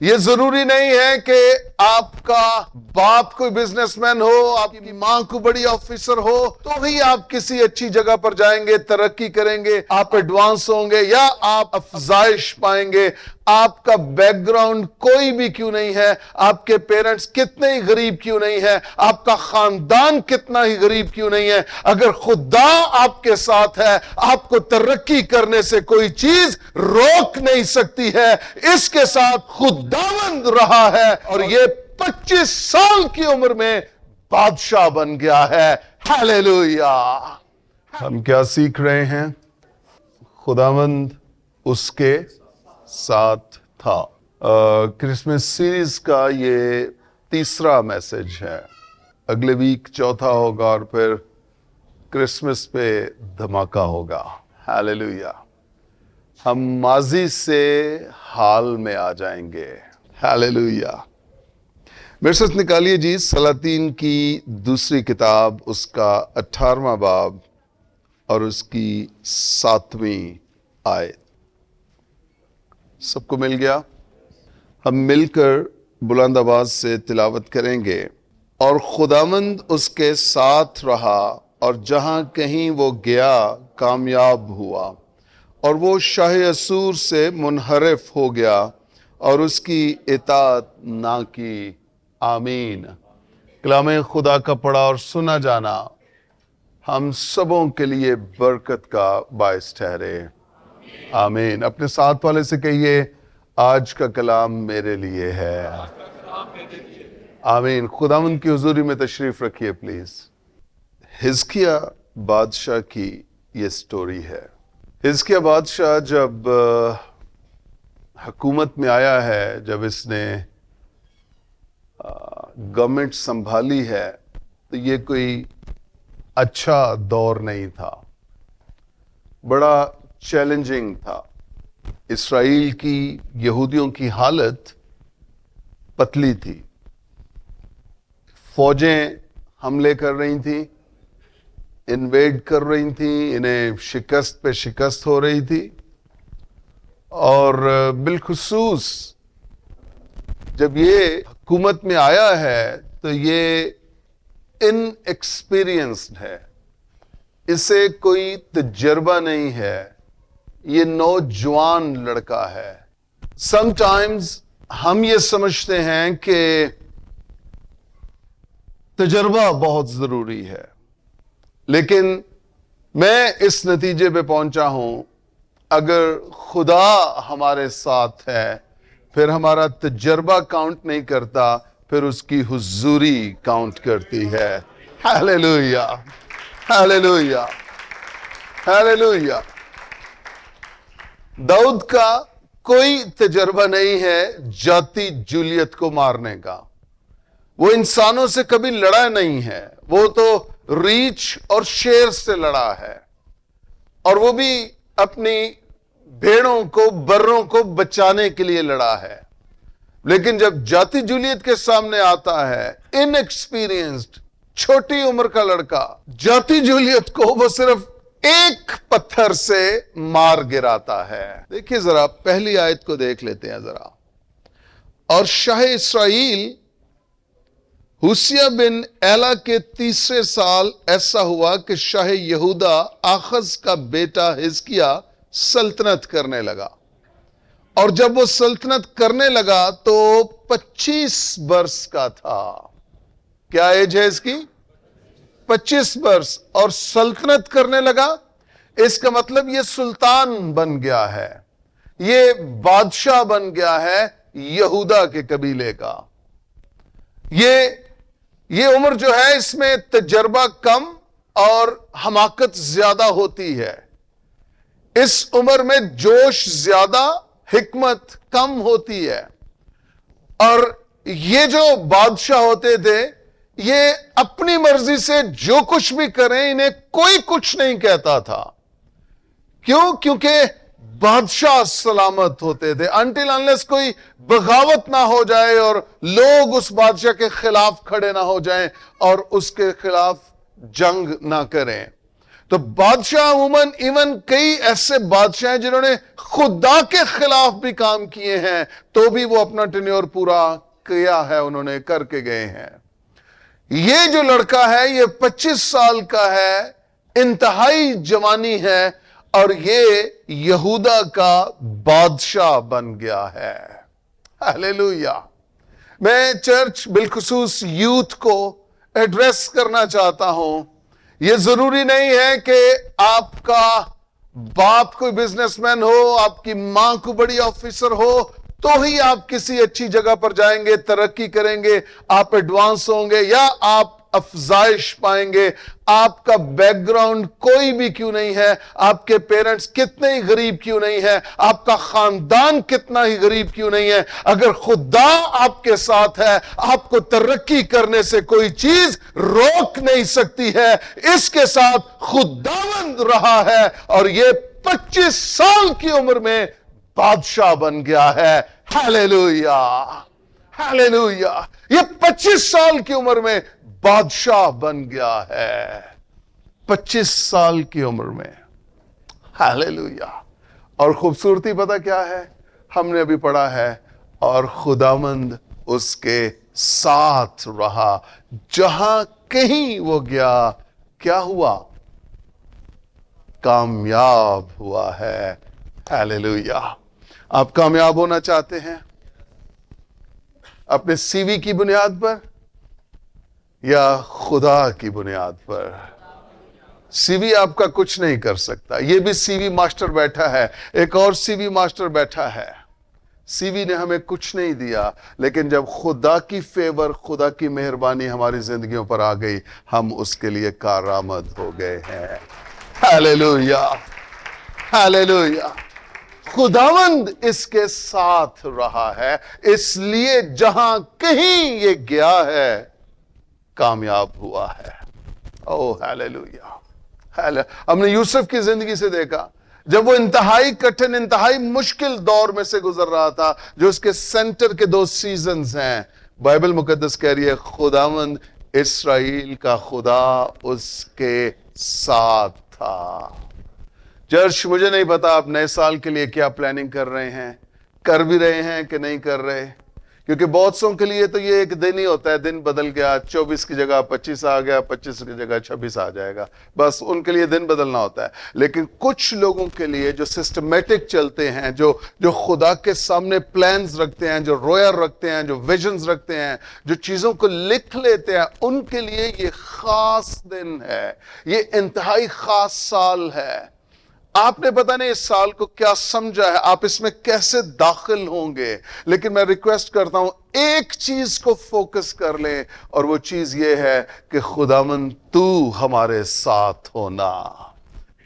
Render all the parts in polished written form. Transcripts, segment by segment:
یہ ضروری نہیں ہے کہ آپ کا باپ کوئی بزنس مین ہو، آپ کی ماں کو بڑی آفیسر ہو تو ہی آپ کسی اچھی جگہ پر جائیں گے، ترقی کریں گے، آپ ایڈوانس ہوں گے یا آپ افزائش پائیں گے۔ آپ کا بیک گراؤنڈ کوئی بھی کیوں نہیں ہے، آپ کے پیرنٹس کتنے ہی غریب کیوں نہیں ہے، آپ کا خاندان کتنا ہی غریب کیوں نہیں ہے، اگر خدا آپ کے ساتھ ہے، آپ کو ترقی کرنے سے کوئی چیز روک نہیں سکتی ہے۔ اس کے ساتھ خداوند رہا ہے اور یہ 25 سال کی عمر میں بادشاہ بن گیا ہے۔ ہیلیلویا۔ ہم کیا سیکھ رہے ہیں؟ خداوند اس کے ساتھ تھا۔ کرسمس سیریز کا یہ تیسرا میسج ہے۔ اگلے ویک چوتھا ہوگا اور پھر کرسمس پہ دھماکہ ہوگا۔ ہیلیلویا۔ ہم ماضی سے حال میں آ جائیں گے۔ ہیلیلویا۔ میرے ساتھ نکالیے جی سلاطین کی دوسری کتاب، اس کا 18واں باب اور اس کی 7ویں آیت۔ سب کو مل گیا؟ ہم مل کر بلند آواز سے تلاوت کریں گے۔ اور خداوند اس کے ساتھ رہا اور جہاں کہیں وہ گیا کامیاب ہوا، اور وہ شاہ اسور سے منحرف ہو گیا اور اس کی اطاعت نہ کی۔ آمین۔ کلام خدا کا پڑھا اور سنا جانا ہم سبوں کے لیے برکت کا باعث ٹھہرے۔ آمین۔ اپنے ساتھ والے سے کہیے، آج کا کلام میرے لیے ہے۔ آمین۔ خداوند کی حضوری میں تشریف رکھیے پلیز۔ حزقیہ بادشاہ کی یہ سٹوری ہے۔ حزقیہ بادشاہ جب حکومت میں آیا ہے، جب اس نے گورنمنٹ سنبھالی ہے، تو یہ کوئی اچھا دور نہیں تھا، بڑا چیلنجنگ تھا۔ اسرائیل کی، یہودیوں کی حالت پتلی تھی۔ فوجیں حملے کر رہی تھیں، انویڈ کر رہی تھیں، انہیں شکست پہ شکست ہو رہی تھی، اور بالخصوص جب یہ حکومت میں آیا ہے تو یہ ان ایکسپیرینسڈ ہے، اسے کوئی تجربہ نہیں ہے، یہ نوجوان لڑکا ہے۔ سم ٹائمز ہم یہ سمجھتے ہیں کہ تجربہ بہت ضروری ہے، لیکن میں اس نتیجے پہ پہنچا ہوں، اگر خدا ہمارے ساتھ ہے پھر ہمارا تجربہ کاؤنٹ نہیں کرتا، پھر اس کی حضوری کاؤنٹ کرتی ہے۔ Hallelujah, hallelujah, hallelujah. داؤد کا کوئی تجربہ نہیں ہے جاتی جولیت کو مارنے کا، وہ انسانوں سے کبھی لڑا نہیں ہے، وہ تو ریچھ اور شیر سے لڑا ہے، اور وہ بھی اپنی بھیڑوں کو، بروں کو بچانے کے لیے لڑا ہے۔ لیکن جب جاتی جولیت کے سامنے آتا ہے، ان ایکسپیرینسڈ چھوٹی عمر کا لڑکا، جاتی جولیت کو وہ صرف ایک پتھر سے مار گراتا ہے۔ دیکھیے ذرا پہلی آیت کو دیکھ لیتے ہیں ذرا۔ اور شاہ اسرائیل ہوشیہ بن ایلا کے 3 سال ایسا ہوا کہ شاہ یہودا آخز کا بیٹا حزقیہ سلطنت کرنے لگا، اور جب وہ سلطنت کرنے لگا تو 25 برس کا تھا۔ کیا ایج ہے اس کی؟ 25 برس، اور سلطنت کرنے لگا، اس کا مطلب یہ سلطان بن گیا ہے، یہ بادشاہ بن گیا ہے یہودا کے قبیلے کا۔ یہ عمر جو ہے اس میں تجربہ کم اور حماقت زیادہ ہوتی ہے، اس عمر میں جوش زیادہ، حکمت کم ہوتی ہے۔ اور یہ جو بادشاہ ہوتے تھے، یہ اپنی مرضی سے جو کچھ بھی کریں، انہیں کوئی کچھ نہیں کہتا تھا۔ کیوں؟ کیونکہ بادشاہ سلامت ہوتے تھے، until unless کوئی بغاوت نہ ہو جائے اور لوگ اس بادشاہ کے خلاف کھڑے نہ ہو جائیں اور اس کے خلاف جنگ نہ کریں۔ تو بادشاہ عموماً ایون کئی ایسے بادشاہ ہیں جنہوں نے خدا کے خلاف بھی کام کیے ہیں تو بھی وہ اپنا ٹینیور پورا کیا ہے، انہوں نے کر کے گئے ہیں۔ یہ جو لڑکا ہے یہ 25 سال کا ہے، انتہائی جوانی ہے، اور یہ یہودا کا بادشاہ بن گیا ہے۔ ہاللیلویا۔ میں چرچ بالخصوص یوتھ کو ایڈریس کرنا چاہتا ہوں، یہ ضروری نہیں ہے کہ آپ کا باپ کوئی بزنس مین ہو، آپ کی ماں کو بڑی آفیسر ہو تو ہی آپ کسی اچھی جگہ پر جائیں گے، ترقی کریں گے، آپ ایڈوانس ہوں گے یا آپ افزائش پائیں گے۔ آپ کا بیک گراؤنڈ کوئی بھی کیوں نہیں ہے، آپ کے پیرنٹس کتنے ہی غریب کیوں نہیں ہے، آپ کا خاندان کتنا ہی غریب کیوں نہیں ہے، اگر خدا آپ کے ساتھ ہے آپ کو ترقی کرنے سے کوئی چیز روک نہیں سکتی ہے۔ اس کے ساتھ خداوند رہا ہے اور یہ 25 سال کی عمر میں بادشاہ بن گیا ہے۔ ہاللیلویا، ہاللیلویا۔ یہ 25 سال کی عمر میں بادشاہ بن گیا ہے، 25 سال کی عمر میں۔ ہاللیلویا۔ اور خوبصورتی پتہ کیا ہے؟ ہم نے ابھی پڑھا ہے، اور خداوند اس کے ساتھ رہا، جہاں کہیں وہ گیا کیا ہوا؟ کامیاب ہوا ہے۔ ہاللیلویا۔ آپ کامیاب ہونا چاہتے ہیں اپنے سی وی کی بنیاد پر یا خدا کی بنیاد پر؟ سی وی آپ کا کچھ نہیں کر سکتا۔ یہ بھی سی وی ماسٹر بیٹھا ہے، ایک اور سی وی ماسٹر بیٹھا ہے۔ سی وی نے ہمیں کچھ نہیں دیا، لیکن جب خدا کی فیور، خدا کی مہربانی ہماری زندگیوں پر آ گئی، ہم اس کے لیے کارآمد ہو گئے ہیں۔ ہاللیلویا، ہاللیلویا۔ خداوند اس کے ساتھ رہا ہے، اس لیے جہاں کہیں یہ گیا ہے کامیاب ہوا ہے۔ او ہاللیلویا۔ ہم نے یوسف کی زندگی سے دیکھا، جب وہ انتہائی کٹھن، انتہائی مشکل دور میں سے گزر رہا تھا، جو اس کے سینٹر کے 2 سیزنز ہیں، بائبل مقدس کہہ رہی ہے خداوند اسرائیل کا خدا اس کے ساتھ تھا۔ چرچ، مجھے نہیں پتا آپ نئے سال کے لیے کیا پلاننگ کر رہے ہیں، کر بھی رہے ہیں کہ نہیں کر رہے، کیونکہ بہت سوں کے لیے تو یہ ایک دن ہی ہوتا ہے، دن بدل گیا، 24 کی جگہ 25 آ گیا، 25 کی جگہ 26 آ جائے گا، بس ان کے لیے دن بدلنا ہوتا ہے۔ لیکن کچھ لوگوں کے لیے جو سسٹمیٹک چلتے ہیں، جو خدا کے سامنے پلانز رکھتے ہیں، جو رویا رکھتے ہیں، جو ویژنز رکھتے ہیں، جو چیزوں کو لکھ لیتے ہیں، ان کے لیے یہ خاص دن ہے، یہ انتہائی خاص سال ہے۔ آپ نے پتہ نہیں اس سال کو کیا سمجھا ہے، آپ اس میں کیسے داخل ہوں گے، لیکن میں ریکویسٹ کرتا ہوں ایک چیز کو فوکس کر لیں، اور وہ چیز یہ ہے کہ خداوند تو ہمارے ساتھ ہونا،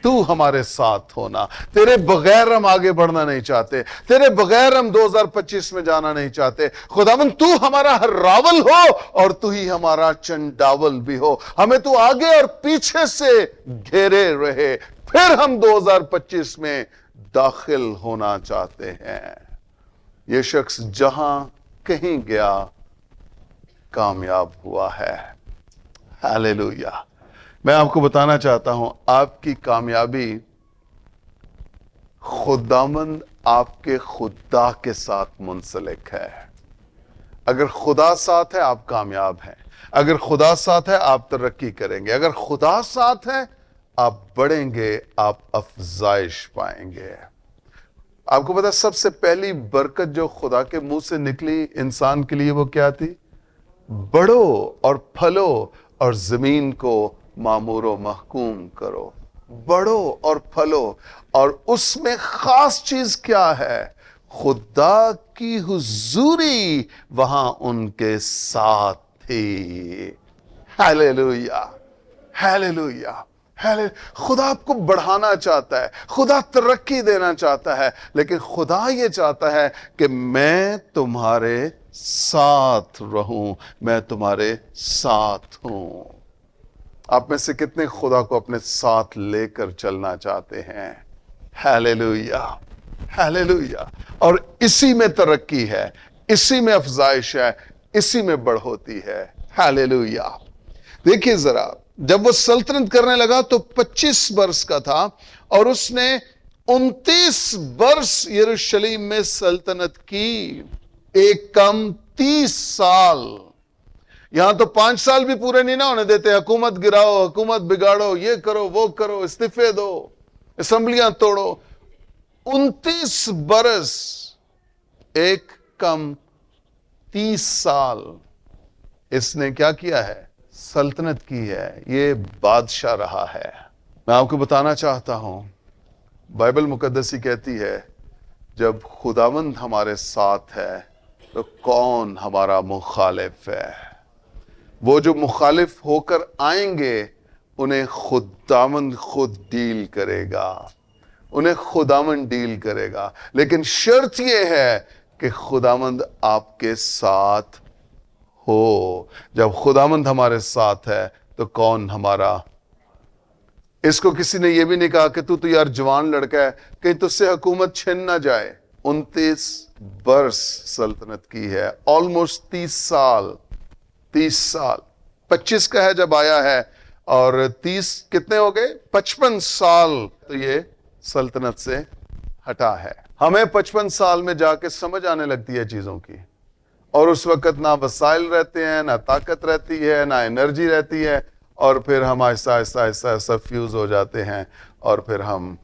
تو ہمارے ساتھ ہونا۔ تیرے بغیر ہم آگے بڑھنا نہیں چاہتے، تیرے بغیر ہم 2025 میں جانا نہیں چاہتے۔ خداوند تو ہمارا ہر راول ہو اور تو ہی ہمارا چنڈاول بھی ہو، ہمیں تو آگے اور پیچھے سے گھیرے رہے، پھر ہم 2025 میں داخل ہونا چاہتے ہیں۔ یہ شخص جہاں کہیں گیا کامیاب ہوا ہے۔ ہاللیلویا۔ میں آپ کو بتانا چاہتا ہوں، آپ کی کامیابی خداوند آپ کے خدا کے ساتھ منسلک ہے۔ اگر خدا ساتھ ہے آپ کامیاب ہیں، اگر خدا ساتھ ہے آپ ترقی کریں گے، اگر خدا ساتھ ہے آپ بڑھیں گے، آپ افزائش پائیں گے۔ آپ کو پتا سب سے پہلی برکت جو خدا کے منہ سے نکلی انسان کے لیے وہ کیا تھی؟ بڑھو اور پھلو اور زمین کو معمور و محکوم کرو۔ بڑھو اور پھلو، اور اس میں خاص چیز کیا ہے؟ خدا کی حضوری وہاں ان کے ساتھ تھی۔ ہاللیلویا، ہاللیلویا۔ خدا آپ کو بڑھانا چاہتا ہے، خدا ترقی دینا چاہتا ہے، لیکن خدا یہ چاہتا ہے کہ میں تمہارے ساتھ رہوں، میں تمہارے ساتھ ہوں۔ آپ میں سے کتنے خدا کو اپنے ساتھ لے کر چلنا چاہتے ہیں؟ ہاللیلویا، ہاللیلویا۔ اور اسی میں ترقی ہے، اسی میں افزائش ہے، اسی میں بڑھوتی ہے۔ ہاللیلویا۔ دیکھیے ذرا جب وہ سلطنت کرنے لگا تو 25 برس کا تھا اور اس نے 29 برس یروشلم میں سلطنت کی، ایک کم 30 سال۔ یہاں تو 5 سال بھی پورے نہیں نہ ہونے دیتے، حکومت گراؤ، حکومت بگاڑو، یہ کرو وہ کرو، استعفے دو، اسمبلیاں توڑو۔ 29 برس ایک کم 30 سال اس نے کیا کیا ہے؟ سلطنت کی ہے، یہ بادشاہ رہا ہے۔ میں آپ کو بتانا چاہتا ہوں، بائبل مقدس ہی کہتی ہے جب خداوند ہمارے ساتھ ہے تو کون ہمارا مخالف ہے؟ وہ جو مخالف ہو کر آئیں گے انہیں خداوند خود ڈیل کرے گا، انہیں خداوند ڈیل کرے گا، لیکن شرط یہ ہے کہ خداوند آپ کے ساتھ ہو۔ جب خداوند ہمارے ساتھ ہے تو کون ہمارا؟ اس کو کسی نے یہ بھی نہیں کہا کہ تو یار جوان لڑکا ہے، کہیں تجھ سے حکومت چھن نہ جائے۔ 29 برس سلطنت کی ہے، آلموسٹ 30 سال۔ 30 سال 25 کا ہے جب آیا ہے، اور 30 کتنے ہو گئے؟ 55 سال تو یہ سلطنت سے ہٹا ہے۔ ہمیں 55 سال میں جا کے سمجھ آنے لگتی ہے چیزوں کی، اور اس وقت نہ وسائل رہتے ہیں، نہ طاقت رہتی ہے، نہ انرجی رہتی ہے، اور پھر ہم آہستہ آہستہ آہستہ آہستہ فیوز ہو جاتے ہیں اور پھر ہم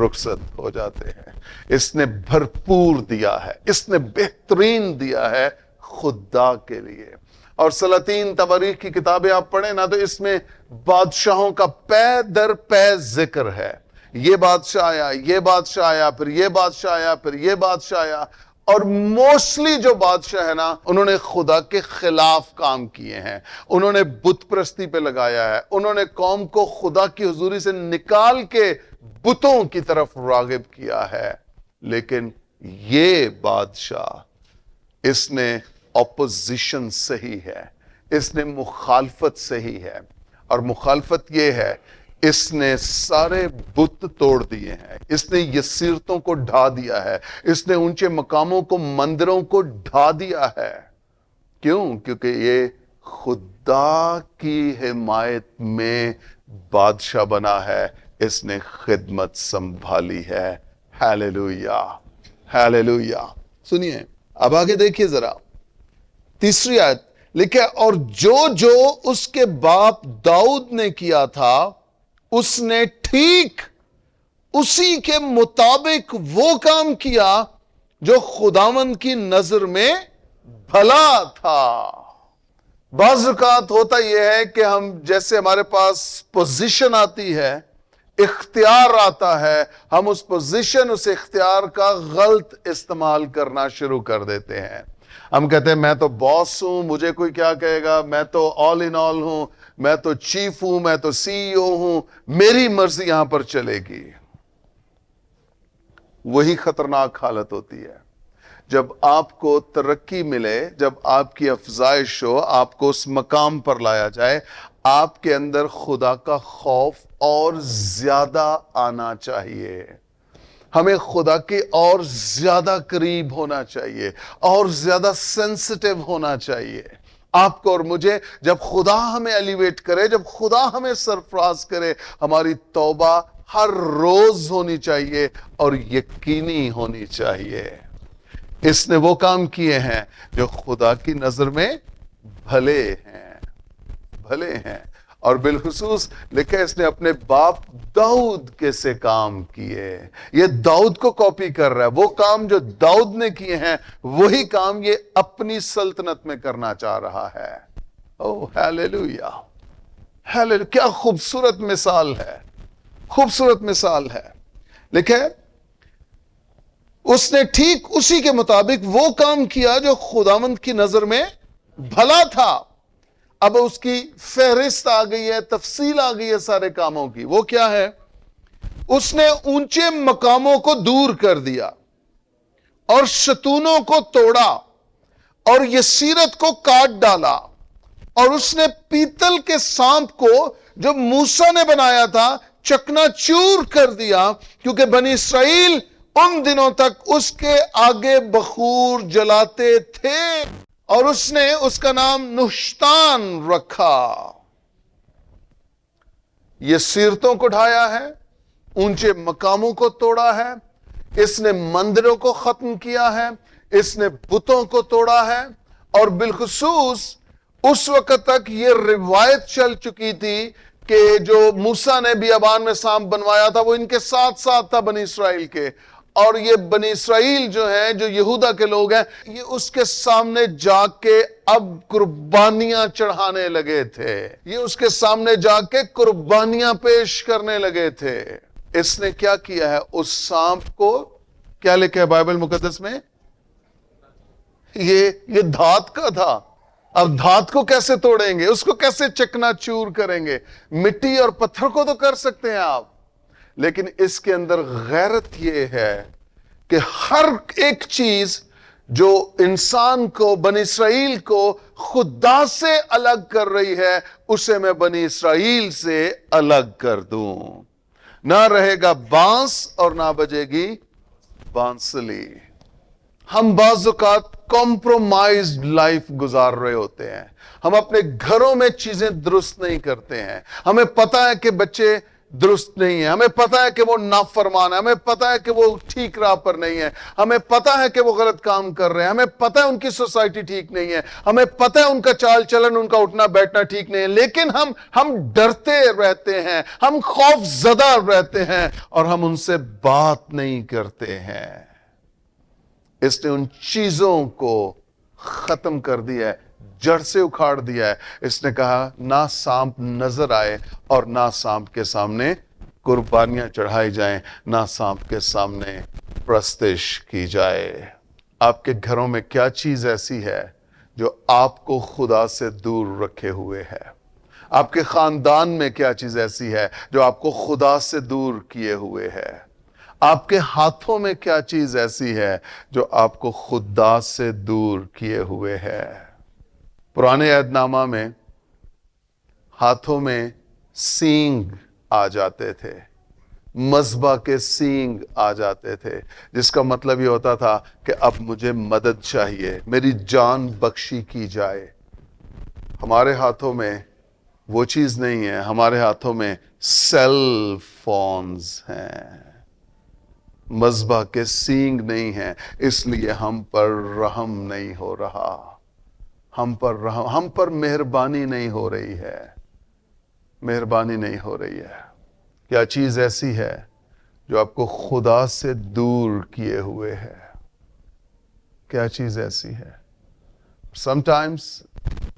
رخصت ہو جاتے ہیں۔ اس نے بھرپور دیا ہے، اس نے بہترین دیا ہے خدا کے لیے۔ اور سلاطین تواریخ کی کتابیں آپ پڑھیں نا تو اس میں بادشاہوں کا پے در پے ذکر ہے۔ یہ بادشاہ آیا، یہ بادشاہ آیا، پھر یہ بادشاہ آیا، پھر یہ بادشاہ آیا، اور موسٹلی جو بادشاہ ہے نا انہوں نے خدا کے خلاف کام کیے ہیں، انہوں نے بت پرستی پہ لگایا ہے، انہوں نے قوم کو خدا کی حضوری سے نکال کے بتوں کی طرف راغب کیا ہے۔ لیکن یہ بادشاہ، اس نے اپوزیشن صحیح ہے، اس نے مخالفت صحیح ہے، اور مخالفت یہ ہے اس نے سارے بت توڑ دیے ہیں، اس نے یسیرتوں کو ڈھا دیا ہے، اس نے اونچے مقاموں کو، مندروں کو ڈھا دیا ہے۔ کیوں؟ کیونکہ یہ خدا کی حمایت میں بادشاہ بنا ہے، اس نے خدمت سنبھالی ہے۔ Hallelujah, hallelujah. سنیے اب آگے دیکھیے ذرا، تیسری آیت لکھے، اور جو اس کے باپ داؤد نے کیا تھا اس نے ٹھیک اسی کے مطابق وہ کام کیا جو خداوند کی نظر میں بھلا تھا۔ بعض اوقات ہوتا یہ ہے کہ ہم جیسے ہمارے پاس پوزیشن آتی ہے، اختیار آتا ہے، ہم اس پوزیشن، اس اختیار کا غلط استعمال کرنا شروع کر دیتے ہیں۔ ہم کہتے ہیں میں تو باس ہوں، مجھے کوئی کیا کہے گا، میں تو آل ان آل ہوں، میں تو چیف ہوں، میں تو سی ای او ہوں، میری مرضی یہاں پر چلے گی۔ وہی خطرناک حالت ہوتی ہے جب آپ کو ترقی ملے، جب آپ کی افزائش ہو، آپ کو اس مقام پر لایا جائے، آپ کے اندر خدا کا خوف اور زیادہ آنا چاہیے۔ ہمیں خدا کے اور زیادہ قریب ہونا چاہیے، اور زیادہ سینسٹیو ہونا چاہیے۔ آپ کو اور مجھے، جب خدا ہمیں ایلیویٹ کرے، جب خدا ہمیں سرفراز کرے، ہماری توبہ ہر روز ہونی چاہیے اور یقینی ہونی چاہیے۔ اس نے وہ کام کیے ہیں جو خدا کی نظر میں بھلے ہیں، بھلے ہیں، اور بالخصوص لکھا اس نے اپنے باپ داؤد کے سے کام کیے۔ یہ داؤد کو کاپی کر رہا ہے، وہ کام جو داؤد نے کیے ہیں وہی کام یہ اپنی سلطنت میں کرنا چاہ رہا ہے۔ او ہیلیلویا، ہیلیلویا، کیا خوبصورت مثال ہے، خوبصورت مثال ہے۔ لکھے اس نے ٹھیک اسی کے مطابق وہ کام کیا جو خداوند کی نظر میں بھلا تھا۔ اب اس کی فہرست آ گئی ہے، تفصیل آ گئی ہے سارے کاموں کی۔ وہ کیا ہے؟ اس نے اونچے مقاموں کو دور کر دیا اور شتونوں کو توڑا اور یسیرت کو کاٹ ڈالا، اور اس نے پیتل کے سانپ کو جو موسیٰ نے بنایا تھا چکنا چور کر دیا، کیونکہ بنی اسرائیل ان دنوں تک اس کے آگے بخور جلاتے تھے، اور اس نے اس کا نام نحشتان رکھا۔ یہ سیرتوں کو ڈھایا ہے, اونچے مقاموں کو توڑا ہے, اس نے مندروں کو ختم کیا ہے, اس نے بتوں کو توڑا ہے, اور بالخصوص اس وقت تک یہ روایت چل چکی تھی کہ جو موسیٰ نے بیابان میں سانپ بنوایا تھا وہ ان کے ساتھ ساتھ تھا بنی اسرائیل کے, اور یہ بنی اسرائیل جو ہیں, جو یہودا کے لوگ ہیں, یہ اس کے سامنے جا کے اب قربانیاں چڑھانے لگے تھے, یہ اس کے سامنے جا کے قربانیاں پیش کرنے لگے تھے. اس نے کیا کیا ہے, اس سانپ کو کیا لکھا ہے بائبل مقدس میں, یہ دھات کا تھا. اب دھات کو کیسے توڑیں گے, اس کو کیسے چکنا چور کریں گے؟ مٹی اور پتھر کو تو کر سکتے ہیں آپ, لیکن اس کے اندر غیرت یہ ہے کہ ہر ایک چیز جو انسان کو, بنی اسرائیل کو خدا سے الگ کر رہی ہے, اسے میں بنی اسرائیل سے الگ کر دوں. نہ رہے گا بانس اور نہ بجے گی بانسلی. ہم بعض اوقات کمپرومائزڈ لائف گزار رہے ہوتے ہیں, ہم اپنے گھروں میں چیزیں درست نہیں کرتے ہیں. ہمیں پتا ہے کہ بچے درست نہیں ہیں, ہمیں پتا ہے کہ وہ نافرمان ہے, ہمیں پتا ہے کہ وہ ٹھیک راہ پر نہیں ہے, ہمیں پتا ہے کہ وہ غلط کام کر رہے ہیں, ہمیں پتا ہے ان کی سوسائٹی ٹھیک نہیں ہے, ہمیں پتا ہے ان کا چال چلن, ان کا اٹھنا بیٹھنا ٹھیک نہیں ہے, لیکن ہم ڈرتے رہتے ہیں, ہم خوف زدہ رہتے ہیں, اور ہم ان سے بات نہیں کرتے ہیں. اس نے ان چیزوں کو ختم کر دیا ہے, جڑ سے اکھاڑ دیا ہے. اس نے کہا نہ سانپ نظر آئے اور نہ سانپ کے سامنے قربانیاں چڑھائی جائیں, نہ سانپ کے سامنے پرستش کی جائے. آپ کے گھروں میں کیا چیز ایسی ہے جو آپ کو خدا سے دور رکھے ہوئے ہے؟ آپ کے خاندان میں کیا چیز ایسی ہے جو آپ کو خدا سے دور کیے ہوئے ہے؟ آپ کے ہاتھوں میں کیا چیز ایسی ہے جو آپ کو خدا سے دور کیے ہوئے ہے؟ پرانے عہد نامہ میں ہاتھوں میں سینگ آ جاتے تھے, مذبح کے سینگ آ جاتے تھے, جس کا مطلب یہ ہوتا تھا کہ اب مجھے مدد چاہیے, میری جان بخشی کی جائے. ہمارے ہاتھوں میں وہ چیز نہیں ہے, ہمارے ہاتھوں میں سیل فونز ہیں, مذبح کے سینگ نہیں ہیں, اس لیے ہم پر رحم نہیں ہو رہا, ہم پر مہربانی نہیں ہو رہی ہے, مہربانی نہیں ہو رہی ہے. کیا چیز ایسی ہے جو آپ کو خدا سے دور کیے ہوئے ہے؟ کیا چیز ایسی ہے؟ سم ٹائمز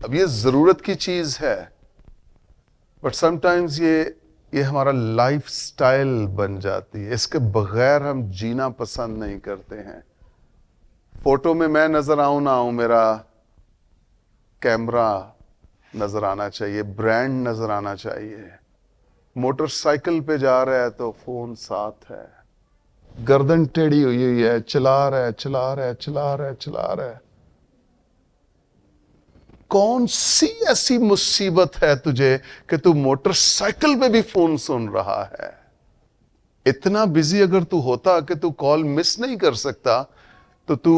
اب یہ ضرورت کی چیز ہے, بٹ سم ٹائمز یہ ہمارا لائف سٹائل بن جاتی ہے, اس کے بغیر ہم جینا پسند نہیں کرتے ہیں. فوٹو میں میں نظر آؤں نہ آؤں, میرا کیمرہ نظر آنا چاہیے, برانڈ نظر آنا چاہیے. موٹر سائیکل پہ جا رہا ہے تو فون ساتھ ہے, گردن ٹیڑھی ہوئی ہے, چلا رہا ہے. کون سی ایسی مصیبت ہے تجھے کہ تو موٹر سائیکل پہ بھی فون سن رہا ہے؟ اتنا بزی اگر تو ہوتا کہ تو کال مس نہیں کر سکتا تو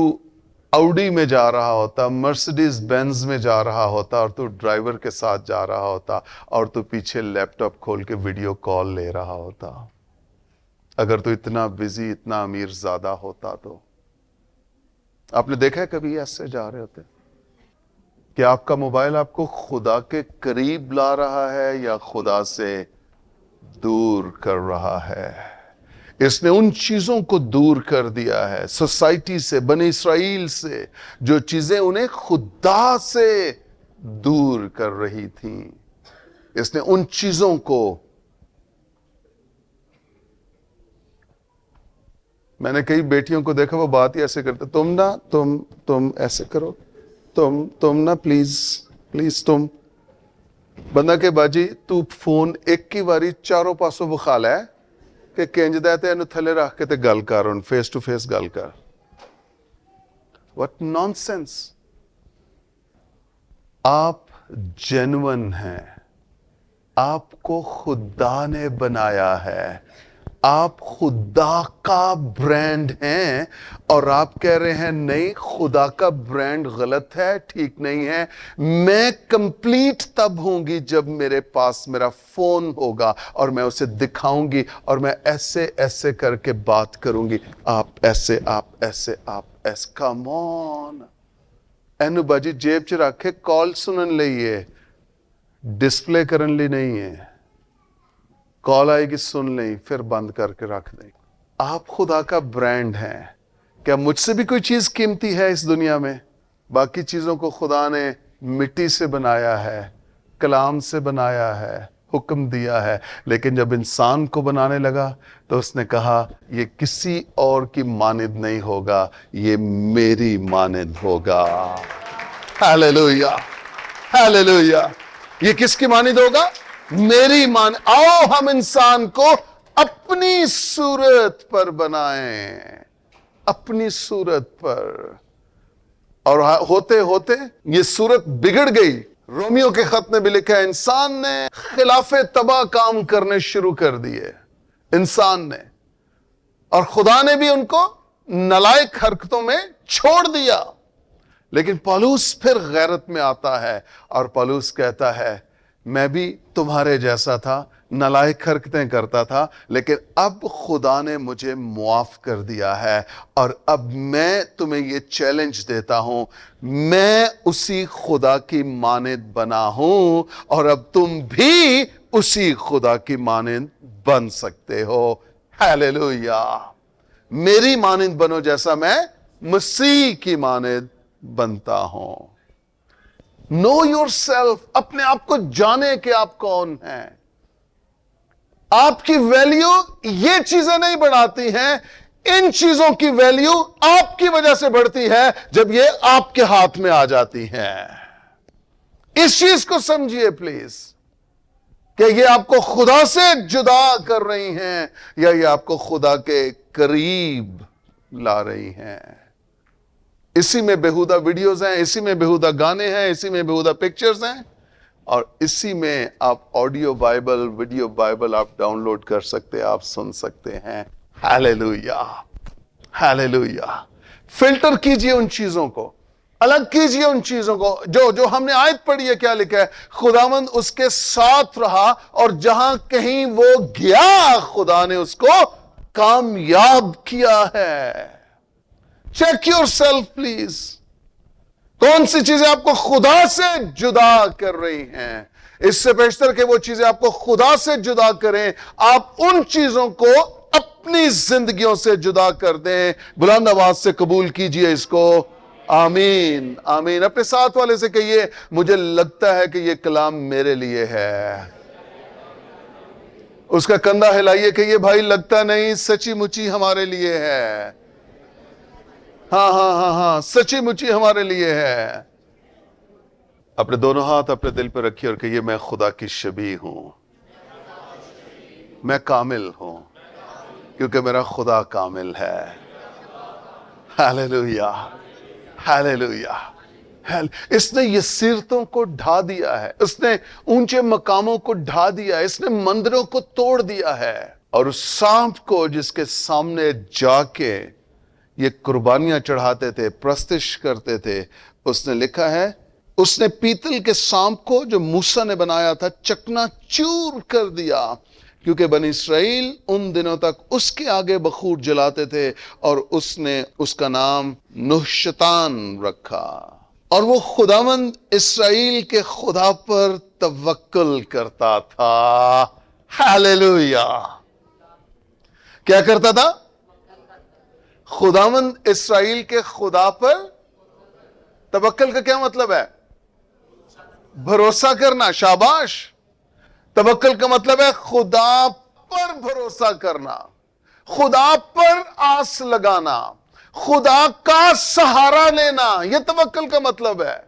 آؤڈی میں جا رہا ہوتا, مرسیڈیز بینز میں جا رہا ہوتا, اور تو ڈرائیور کے ساتھ جا رہا ہوتا, اور تو پیچھے لیپ ٹاپ کھول کے ویڈیو کال لے رہا ہوتا. اگر تو اتنا بزی, اتنا امیر زیادہ ہوتا تو. آپ نے دیکھا ہے کبھی ایسے جا رہے ہوتے کہ آپ کا موبائل آپ کو خدا کے قریب لا رہا ہے یا خدا سے دور کر رہا ہے؟ اس نے ان چیزوں کو دور کر دیا ہے سوسائٹی سے, بنی اسرائیل سے, جو چیزیں انہیں خدا سے دور کر رہی تھیں. اس نے ان چیزوں کو, میں نے کئی بیٹیوں کو دیکھا وہ بات ہی ایسے کرتے, تم ایسے کرو, تم نا پلیز تم بندہ کے باجی تو فون ایک کی واری چاروں پاسوں بخا لے کہ کنج دے تے اینو تھلے رکھ کے تے گل کر, ان فیس ٹو فیس گل کر. What naan sense. آپ جینون ہیں, آپ کو خدا نے بنایا ہے, آپ خدا کا برانڈ ہیں اور آپ کہہ رہے ہیں نہیں خدا کا برانڈ غلط ہے، ٹھیک نہیں ہے، میں کمپلیٹ تب ہوں گی جب میرے پاس میرا فون ہوگا اور میں اسے دکھاؤں گی اور میں ایسے ایسے کر کے بات کروں گی، آپ ایسے آپ ایسے آپ ایسے. کم آن اینو باجی جیب چ رکھ کے کال سنن لئیے، ڈسپلے کرن لی نہیں ہے. کال آئے گی سن لیں پھر بند کر کے رکھ دیں. آپ خدا کا برانڈ ہیں. کیا مجھ سے بھی کوئی چیز قیمتی ہے اس دنیا میں؟ باقی چیزوں کو خدا نے مٹی سے بنایا ہے، کلام سے بنایا ہے، حکم دیا ہے، لیکن جب انسان کو بنانے لگا تو اس نے کہا یہ کسی اور کی مانند نہیں ہوگا، یہ میری مانند ہوگا. ہاللیلویہ ہاللیلویہ. یہ کس کی مانند ہوگا؟ میری آؤ ہم انسان کو اپنی صورت پر بنائیں، اپنی صورت پر. اور ہوتے ہوتے یہ صورت بگڑ گئی. رومیو کے خط میں بھی لکھا ہے انسان نے خلاف طبع کام کرنے شروع کر دیے، انسان نے، اور خدا نے بھی ان کو نالائق حرکتوں میں چھوڑ دیا. لیکن پولس پھر غیرت میں آتا ہے اور پولس کہتا ہے میں بھی تمہارے جیسا تھا، نالائق حرکتیں کرتا تھا، لیکن اب خدا نے مجھے معاف کر دیا ہے اور اب میں تمہیں یہ چیلنج دیتا ہوں، میں اسی خدا کی مانند بنا ہوں اور اب تم بھی اسی خدا کی مانند بن سکتے ہو. ہاللیلویہ. میری مانند بنو جیسا میں مسیح کی مانند بنتا ہوں. Know yourself. اپنے آپ کو جانے کہ آپ کون ہیں. آپ کی ویلیو یہ چیزیں نہیں بڑھاتی ہیں، ان چیزوں کی ویلیو آپ کی وجہ سے بڑھتی ہے جب یہ آپ کے ہاتھ میں آ جاتی ہیں. اس چیز کو سمجھیے پلیز کہ یہ آپ کو خدا سے جدا کر رہی ہیں یا یہ آپ کو خدا کے قریب لا رہی ہیں. اسی میں بےہودہ ویڈیوز ہیں، اسی میں بےہودہ گانے ہیں، اسی میں بےہودہ پکچرز ہیں، اور اسی میں آپ آڈیو بائبل، ویڈیو بائبل آپ ڈاؤن لوڈ کر سکتے، آپ سن سکتے ہیں. ہاللیلویہ ہاللیلویہ. فلٹر کیجئے ان چیزوں کو، الگ کیجئے ان چیزوں کو. جو ہم نے آیت پڑھی ہے کیا لکھا ہے؟ خداوند اس کے ساتھ رہا اور جہاں کہیں وہ گیا خدا نے اس کو کامیاب کیا ہے. Check your self please. کون سی چیزیں آپ کو خدا سے جدا کر رہی ہیں؟ اس سے بیشتر کہ وہ چیزیں آپ کو خدا سے جدا کریں، آپ ان چیزوں کو اپنی زندگیوں سے جدا کر دیں. بلند آواز سے قبول کیجئے اس کو. آمین آمین. اپنے ساتھ والے سے کہیے مجھے لگتا ہے کہ یہ کلام میرے لیے ہے. اس کا کندھا ہلائیے، کہیے بھائی لگتا نہیں، سچی مچی ہمارے لیے ہے. ہاں ہاں ہاں ہاں، سچی مچی ہمارے لیے ہے. اپنے دونوں ہاتھ اپنے دل پہ رکھیے اور کہیے میں خدا کی شبیہ ہوں، میں کامل ہوں کیونکہ میرا خدا کامل ہے. ہاللیلویہ ہاللیلویہ. اس نے یہ سیرتوں کو ڈھا دیا ہے، اس نے اونچے مقاموں کو ڈھا دیا ہے، اس نے مندروں کو توڑ دیا ہے. اور اس سانپ کو جس کے سامنے جا کے یہ قربانیاں چڑھاتے تھے، پرستش کرتے تھے، اس نے لکھا ہے اس نے پیتل کے سانپ کو جو موسیٰ نے بنایا تھا چکنا چور کر دیا، کیونکہ بنی اسرائیل ان دنوں تک اس کے آگے بخور جلاتے تھے اور اس نے اس کا نام نحشتان رکھا. اور وہ خداوند اسرائیل کے خدا پر توکل کرتا تھا. ہاللیلویہ. کیا کرتا تھا؟ خداوند اسرائیل کے خدا پر توکل کا کیا مطلب ہے؟ بھروسہ کرنا. شاباش. توکل کا مطلب ہے خدا پر بھروسہ کرنا، خدا پر آس لگانا، خدا کا سہارا لینا. یہ توکل کا مطلب ہے،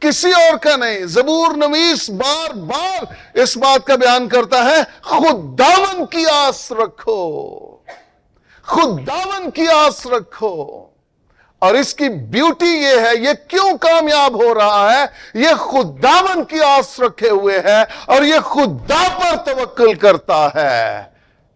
کسی اور کا نہیں. زبور نویس بار بار اس بات کا بیان کرتا ہے خداوند کی آس رکھو، خداوند کی آس رکھو. اور اس کی بیوٹی یہ ہے، یہ کیوں کامیاب ہو رہا ہے؟ یہ خداوند کی آس رکھے ہوئے ہے اور یہ خدا پر توکل کرتا ہے.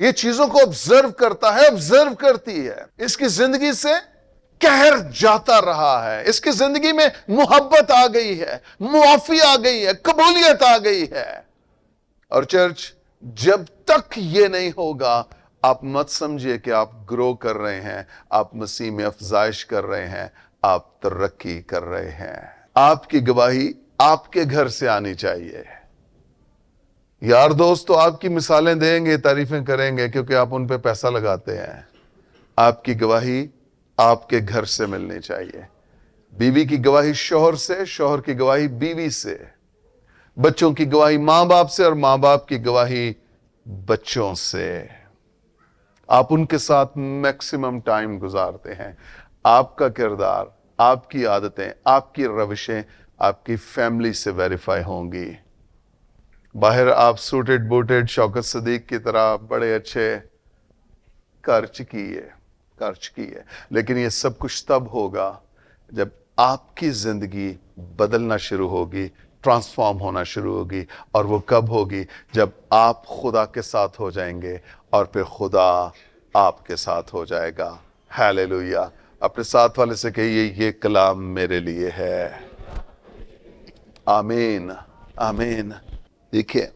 یہ چیزوں کو آبزرو کرتا ہے، آبزرو کرتی ہے، اس کی زندگی سے قہر جاتا رہا ہے، اس کی زندگی میں محبت آ گئی ہے، معافی آ گئی ہے، قبولیت آ گئی ہے۔ اور چرچ، جب تک یہ نہیں ہوگا آپ مت سمجھیے کہ آپ گرو کر رہے ہیں، آپ مسیح میں افزائش کر رہے ہیں، آپ ترقی کر رہے ہیں۔ آپ کی گواہی آپ کے گھر سے آنی چاہیے۔ یار دوست تو آپ کی مثالیں دیں گے، تعریفیں کریں گے کیونکہ آپ ان پہ پیسہ لگاتے ہیں۔ آپ کی گواہی آپ کے گھر سے ملنی چاہیے۔ بیوی کی گواہی شوہر سے، شوہر کی گواہی بیوی سے، بچوں کی گواہی ماں باپ سے، اور ماں باپ کی گواہی بچوں سے۔ آپ ان کے ساتھ میکسیمم ٹائم گزارتے ہیں۔ آپ کا کردار، آپ کی عادتیں، آپ کی روشیں آپ کی فیملی سے ویریفائی ہوں گی۔ باہر آپ سوٹڈ بوٹڈ شوکت صدیق کی طرح بڑے اچھے خرچ کیے، لیکن یہ سب کچھ تب ہوگا جب آپ کی زندگی بدلنا شروع ہوگی، ٹرانسفارم ہونا شروع ہوگی۔ اور وہ کب ہوگی؟ جب آپ خدا کے ساتھ ہو جائیں گے اور پھر خدا آپ کے ساتھ ہو جائے گا۔ ہیلیلویا! اپنے ساتھ والے سے کہیے، یہ کلام میرے لیے ہے۔ آمین، آمین۔ دیکھیے،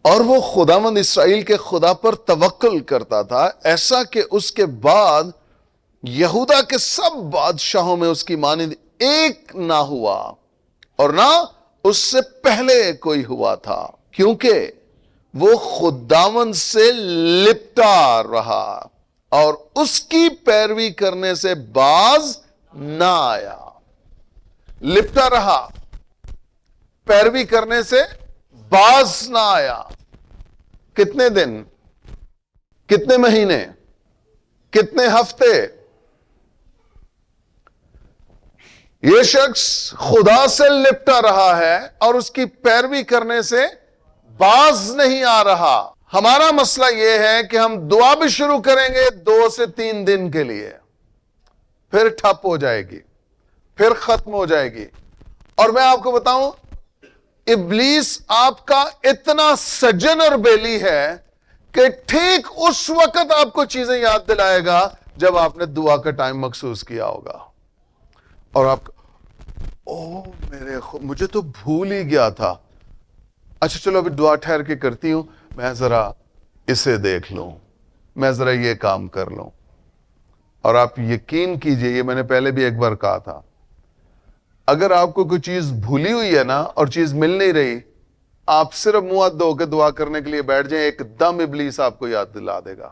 اور وہ خداوند اسرائیل کے خدا پر توکل کرتا تھا، ایسا کہ اس کے بعد یہودا کے سب بادشاہوں میں اس کی مانند ایک نہ ہوا، اور نہ اس سے پہلے کوئی ہوا تھا، کیونکہ وہ خداوند سے لپٹا رہا اور اس کی پیروی کرنے سے باز نہ آیا۔ لپٹا رہا، پیروی کرنے سے باز نہ آیا۔ کتنے دن، کتنے مہینے، کتنے ہفتے؟ یہ شخص خدا سے لپٹا رہا ہے اور اس کی پیروی کرنے سے باز نہیں آ رہا۔ ہمارا مسئلہ یہ ہے کہ ہم دعا بھی شروع کریں گے 2 سے 3 دن کے لیے، پھر ٹھپ ہو جائے گی، پھر ختم ہو جائے گی۔ اور میں آپ کو بتاؤں، ابلیس آپ کا اتنا سجن اور بیلی ہے کہ ٹھیک اس وقت آپ کو چیزیں یاد دلائے گا جب آپ نے دعا کا ٹائم مخصوص کیا ہوگا، اور آپ مجھے تو بھول ہی گیا تھا، اچھا چلو ابھی دعا ٹھہر کے کرتی ہوں، میں ذرا اسے دیکھ لوں، میں ذرا یہ کام کر لوں۔ اور آپ یقین کیجئے، یہ میں نے پہلے بھی ایک بار کہا تھا، اگر آپ کو کوئی چیز بھولی ہوئی ہے نا اور چیز مل نہیں رہی، آپ صرف منہ ہاتھ دھو کے دعا کرنے کے لیے بیٹھ جائیں، ایک دم ابلیس آپ کو یاد دلا دے گا۔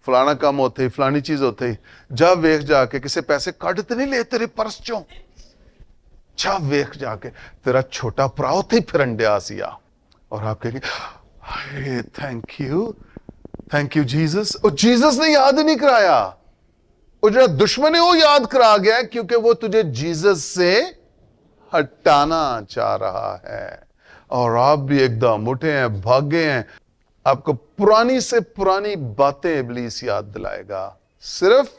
فلانا کام ہوتے ہی، فلانی چیز ہوتے ہی، جا ویخ جا کے کسے پیسے کٹ نہیں لے تیرے پرس چوں، جا ویخ جا کے تیرا چھوٹا پرا ہوتے ہی پھر انڈے آسیا، اور آپ کہیں گے تھینک یو جیزس۔ اور جیزس نے یاد ہی نہیں کرایا، اور جو دشمن ہے وہ یاد کرا گیا، کیونکہ وہ تجھے جیزس سے ہٹانا چاہ رہا ہے۔ اور آپ بھی ایک دم اٹھے ہیں، بھاگے ہیں، آپ کو پرانی سے پرانی باتیں ابلیس یاد دلائے گا، صرف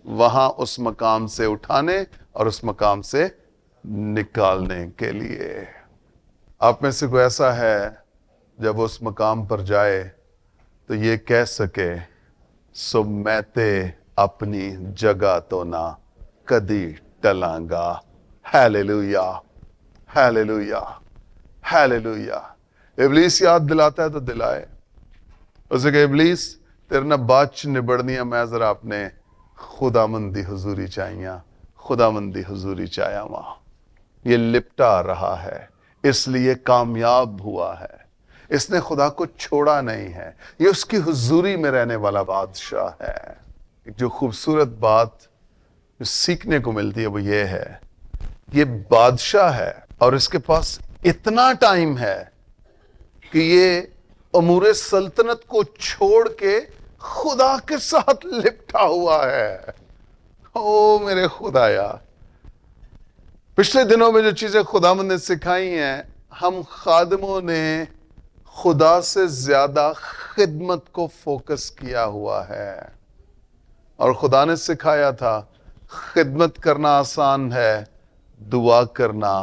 وہاں اس مقام سے اٹھانے اور اس مقام سے نکالنے کے لیے۔ آپ میں سے کوئی ایسا ہے جب اس مقام پر جائے تو یہ کہہ سکے، سو میں تے اپنی جگہ تو نہ کدی ٹلاں گا۔ Hallelujah, hallelujah, hallelujah. ابلیس یاد دلاتا ہے تو دلائے، اسے کہ ابلیس تیرے نہ بات نبڑنیاں، میں ذرا اپنے خدا مندی حضوری چاہیاں، خدا مندی حضوری چاہیا وہاں۔ یہ لپٹا رہا ہے، اس لیے کامیاب ہوا ہے، اس نے خدا کو چھوڑا نہیں ہے، یہ اس کی حضوری میں رہنے والا بادشاہ ہے۔ جو خوبصورت بات جو سیکھنے کو ملتی ہے وہ یہ ہے، یہ بادشاہ ہے اور اس کے پاس اتنا ٹائم ہے کہ یہ امور سلطنت کو چھوڑ کے خدا کے ساتھ لپٹا ہوا ہے۔ او میرے خدایا، پچھلے دنوں میں جو چیزیں خداوند نے سکھائی ہیں، ہم خادموں نے خدا سے زیادہ خدمت کو فوکس کیا ہوا ہے، اور خدا نے سکھایا تھا خدمت کرنا آسان ہے، دعا کرنا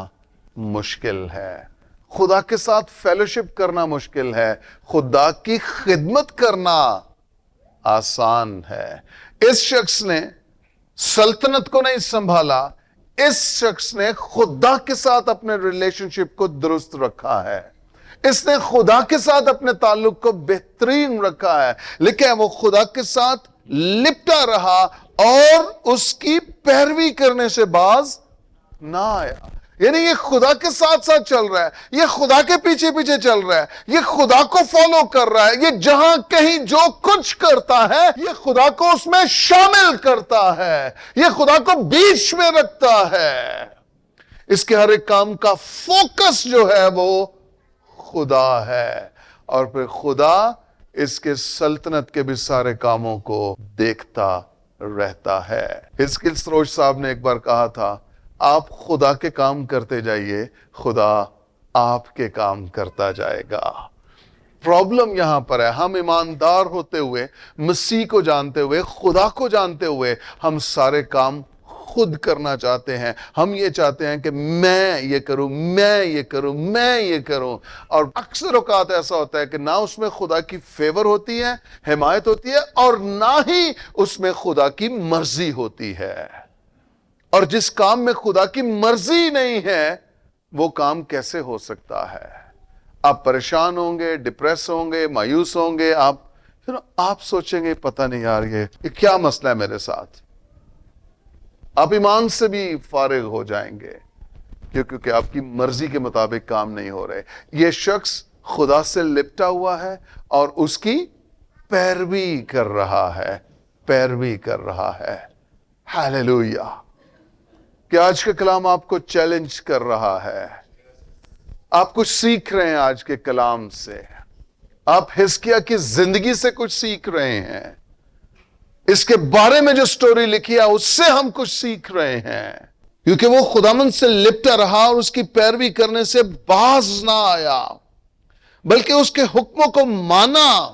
مشکل ہے۔ خدا کے ساتھ فیلوشپ کرنا مشکل ہے، خدا کی خدمت کرنا آسان ہے۔ اس شخص نے سلطنت کو نہیں سنبھالا، اس شخص نے خدا کے ساتھ اپنے ریلیشن شپ کو درست رکھا ہے، اس نے خدا کے ساتھ اپنے تعلق کو بہترین رکھا ہے، لیکن وہ خدا کے ساتھ لپٹا رہا اور اس کی پیروی کرنے سے باز نہ آیا۔ یعنی یہ خدا کے ساتھ ساتھ چل رہا ہے، یہ خدا کے پیچھے پیچھے چل رہا ہے، یہ خدا کو فالو کر رہا ہے، یہ جہاں کہیں جو کچھ کرتا ہے یہ خدا کو اس میں شامل کرتا ہے، یہ خدا کو بیچ میں رکھتا ہے۔ اس کے ہر ایک کام کا فوکس جو ہے وہ خدا ہے، اور پھر خدا اس کے سلطنت کے بھی سارے کاموں کو دیکھتا رہتا ہے۔ حزقیل سروش صاحب نے ایک بار کہا تھا، آپ خدا کے کام کرتے جائیے، خدا آپ کے کام کرتا جائے گا۔ پرابلم یہاں پر ہے، ہم ایماندار ہوتے ہوئے، مسیح کو جانتے ہوئے، خدا کو جانتے ہوئے، ہم سارے کام خود کرنا چاہتے ہیں۔ ہم یہ چاہتے ہیں کہ میں یہ کروں، میں یہ کروں، میں یہ کروں، اور اکثر اوقات ایسا ہوتا ہے کہ نہ اس میں خدا کی فیور ہوتی ہے، حمایت ہوتی ہے، اور نہ ہی اس میں خدا کی مرضی ہوتی ہے۔ اور جس کام میں خدا کی مرضی نہیں ہے وہ کام کیسے ہو سکتا ہے؟ آپ پریشان ہوں گے، ڈپریس ہوں گے، مایوس ہوں گے، آپ سوچیں گے پتہ نہیں یار یہ کیا مسئلہ ہے میرے ساتھ۔ آپ ایمان سے بھی فارغ ہو جائیں گے کیونکہ آپ کی مرضی کے مطابق کام نہیں ہو رہے۔ یہ شخص خدا سے لپٹا ہوا ہے اور اس کی پیروی کر رہا ہے، پیروی کر رہا ہے۔ ہاللیلویہ! کہ آج کا کلام آپ کو چیلنج کر رہا ہے، آپ کچھ سیکھ رہے ہیں آج کے کلام سے، آپ حزقیہ کی زندگی سے کچھ سیکھ رہے ہیں، اس کے بارے میں جو سٹوری لکھی ہے اس سے ہم کچھ سیکھ رہے ہیں، کیونکہ وہ خداوند سے لپٹا رہا اور اس کی پیروی کرنے سے باز نہ آیا، بلکہ اس کے حکموں کو مانا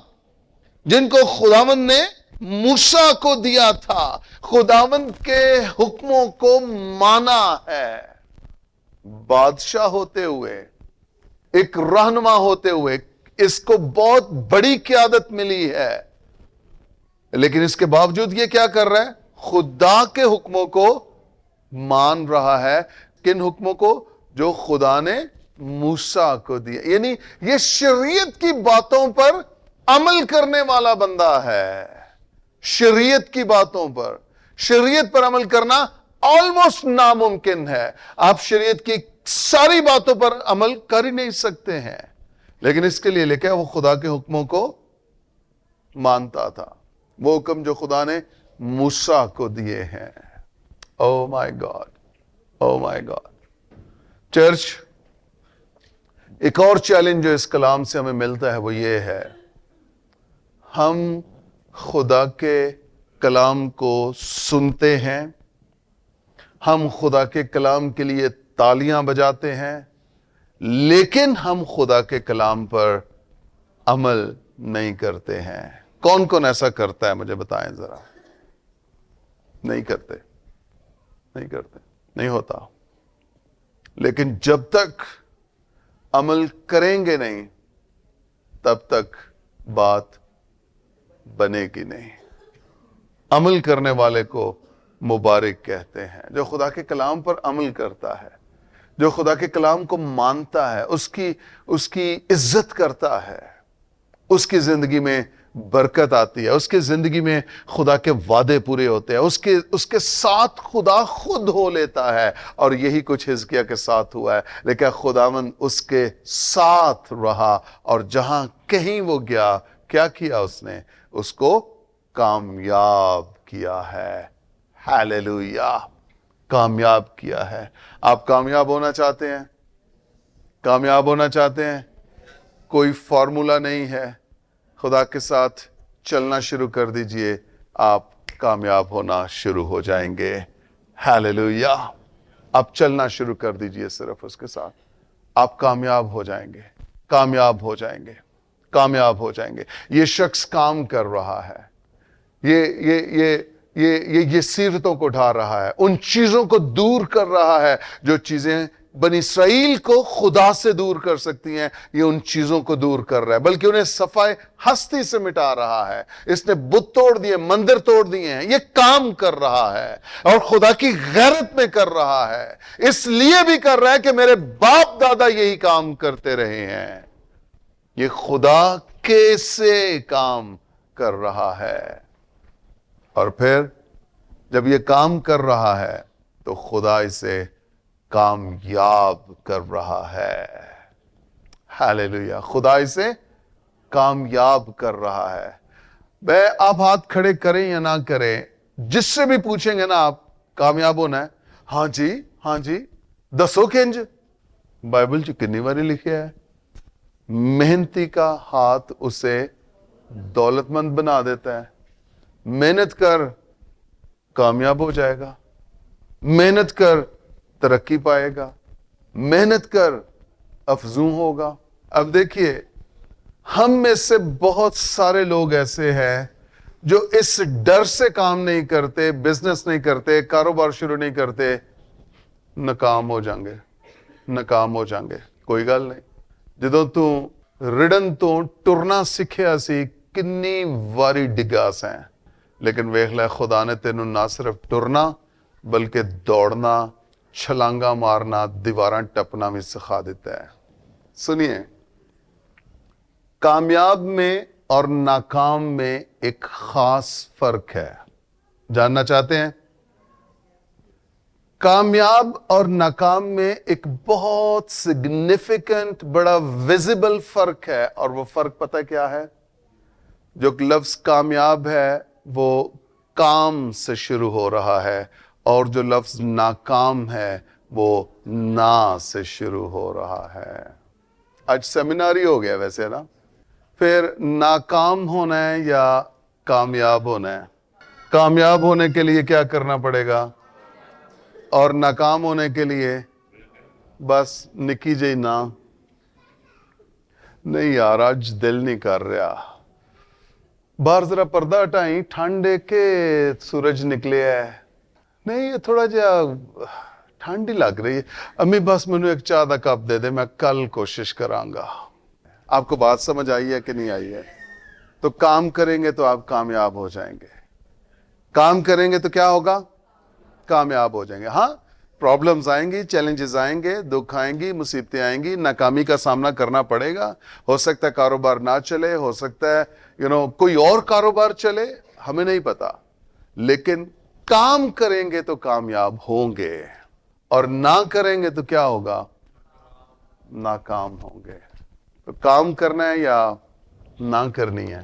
جن کو خداوند نے موسیٰ کو دیا تھا۔ خداوند کے حکموں کو مانا ہے۔ بادشاہ ہوتے ہوئے، ایک رہنما ہوتے ہوئے، اس کو بہت بڑی قیادت ملی ہے، لیکن اس کے باوجود یہ کیا کر رہا ہے؟ خدا کے حکموں کو مان رہا ہے۔ کن حکموں کو؟ جو خدا نے موسیٰ کو دیا۔ یعنی یہ شریعت کی باتوں پر عمل کرنے والا بندہ ہے۔ شریعت کی باتوں پر، شریعت پر عمل کرنا آلموسٹ ناممکن ہے۔ آپ شریعت کی ساری باتوں پر عمل کر ہی نہیں سکتے ہیں، لیکن اس کے لیے لکھا ہے وہ خدا کے حکموں کو مانتا تھا، وہ حکم جو خدا نے موسیٰ کو دیے ہیں۔ او مائی گاڈ، او مائی گاڈ۔ چرچ، ایک اور چیلنج جو اس کلام سے ہمیں ملتا ہے وہ یہ ہے، ہم خدا کے کلام کو سنتے ہیں، ہم خدا کے کلام کے لیے تالیاں بجاتے ہیں، لیکن ہم خدا کے کلام پر عمل نہیں کرتے ہیں۔ کون کون ایسا کرتا ہے مجھے بتائیں ذرا؟ نہیں کرتے، نہیں کرتے، نہیں ہوتا۔ لیکن جب تک عمل کریں گے نہیں تب تک بات بنے گی نہیں۔ عمل کرنے والے کو مبارک کہتے ہیں، جو خدا کے کلام پر عمل کرتا ہے، جو خدا کے کلام کو مانتا ہے، اس کی عزت کرتا ہے، اس کی زندگی میں برکت آتی ہے، اس کی زندگی میں خدا کے وعدے پورے ہوتے ہیں، اس کے ساتھ خدا خود ہو لیتا ہے، اور یہی کچھ حزقیہ کے ساتھ ہوا ہے۔ لیکن خداوند اس کے ساتھ رہا، اور جہاں کہیں وہ گیا، کیا کیا اس نے؟ اس کو کامیاب کیا ہے۔ ہاللیلویہ! کامیاب کیا ہے۔ آپ کامیاب ہونا چاہتے ہیں؟ کامیاب ہونا چاہتے ہیں؟ کوئی فارمولا نہیں ہے، خدا کے ساتھ چلنا شروع کر دیجئے، آپ کامیاب ہونا شروع ہو جائیں گے۔ ہاللیلویہ! آپ چلنا شروع کر دیجئے صرف اس کے ساتھ، آپ کامیاب ہو جائیں گے، کامیاب ہو جائیں گے، کامیاب ہو جائیں گے۔ یہ شخص کام کر رہا ہے، یہ سیرتوں کو ڈھا رہا ہے، ان چیزوں کو دور کر رہا ہے جو چیزیں بنی اسرائیل کو خدا سے دور کر سکتی ہیں، یہ ان چیزوں کو دور کر رہا ہے، بلکہ انہیں صفائے ہستی سے مٹا رہا ہے۔ اس نے بت توڑ دیے، مندر توڑ دیے ہیں، یہ کام کر رہا ہے اور خدا کی غیرت میں کر رہا ہے، اس لیے بھی کر رہا ہے کہ میرے باپ دادا یہی کام کرتے رہے ہیں۔ یہ خدا کیسے کام کر رہا ہے، اور پھر جب یہ کام کر رہا ہے تو خدا اسے کامیاب کر رہا ہے۔ ہاللیلویہ، خدا اسے کامیاب کر رہا ہے۔ آپ ہاتھ کھڑے کریں یا نہ کریں، جس سے بھی پوچھیں گے نا آپ کامیاب ہونا ہے، ہاں جی ہاں جی دسو کنج، بائبل چ کنی باری لکھیا ہے، محنتی کا ہاتھ اسے دولت مند بنا دیتا ہے۔ محنت کر، کامیاب ہو جائے گا، محنت کر، ترقی پائے گا، محنت کر، افزوں ہوگا۔ اب دیکھیے، ہم میں سے بہت سارے لوگ ایسے ہیں جو اس ڈر سے کام نہیں کرتے، بزنس نہیں کرتے، کاروبار شروع نہیں کرتے، ناکام ہو جائیں گے، ناکام ہو جائیں گے۔ کوئی گل نہیں، جدوں تو رڑن تو ٹرنا سکھیا سی، کنی واری ڈگا سیں، لیکن ویکھ لے خدا نے تینوں نہ صرف ٹرنا بلکہ دوڑنا، چھلانگا مارنا، دیواراں ٹپنا بھی سکھا دیتا ہے۔ سنیے، کامیاب میں اور ناکام میں ایک خاص فرق ہے، جاننا چاہتے ہیں؟ کامیاب اور ناکام میں ایک بہت سگنیفیکنٹ، بڑا ویزیبل فرق ہے، اور وہ فرق پتہ کیا ہے؟ جو لفظ کامیاب ہے وہ کام سے شروع ہو رہا ہے، اور جو لفظ ناکام ہے وہ نا سے شروع ہو رہا ہے۔ آج سیمینار ہی ہو گیا ویسے نا، پھر ناکام ہونا ہے یا کامیاب ہونا ہے؟ کامیاب ہونے کے لیے کیا کرنا پڑے گا، اور ناکام ہونے کے لیے بس نکی جی نا، نہیں یار آج دل نہیں کر رہا، باہر ذرا پردہ ہٹائیں، ٹھنڈ ہے کہ سورج نکلے ہے، نہیں یہ تھوڑا جا ٹھنڈ ہی لگ رہی ہے، امی بس مجھے ایک چائے کا کپ دے دے، میں کل کوشش کراں گا۔ آپ کو بات سمجھ آئی ہے کہ نہیں آئی ہے؟ تو کام کریں گے تو آپ کامیاب ہو جائیں گے، کام کریں گے تو کیا ہوگا؟ کامیاب ہو جائیں گے۔ ہاں، پرابلمز آئیں گی، چیلنجز آئیں گے، دکھ آئیں گی، مصیبتیں آئیں گی، ناکامی کا سامنا کرنا پڑے گا، ہو سکتا ہے کاروبار نہ چلے، ہو سکتا ہے کوئی اور کاروبار چلے، ہمیں نہیں پتا، لیکن کام کریں گے تو کامیاب ہوں گے، اور نہ کریں گے تو کیا ہوگا؟ ناکام ہوں گے۔ تو کام کرنا ہے یا نہ کرنی ہے؟